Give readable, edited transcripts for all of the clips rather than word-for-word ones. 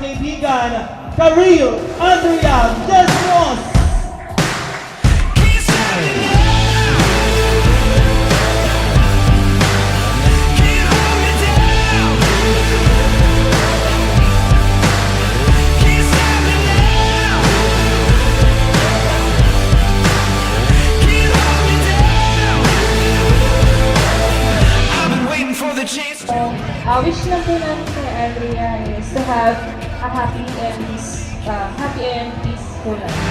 kaibigan, Karil Andrea Desmos. Wish lang po namin kay Andrea is to have a happy and peaceful life.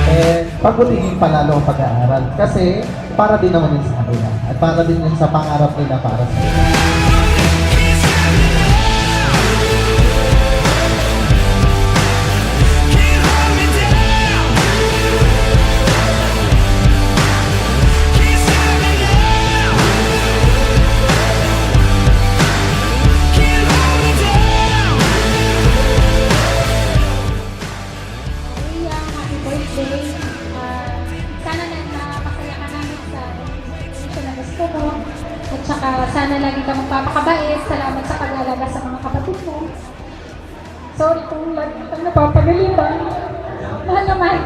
And pagbutihin palalo ang pag-aaral kasi para din naman yun sa kanila at para din yun sa pangarap nila para sa kanila. Sana napakasaya ka namin sa destination na gusto mo. At saka sana lagi ka magpapakabait. Salamat sa pag-alaga sa mga kapatid mo. Sorry kung lagi kang napapagalitan. Mahal na mahal.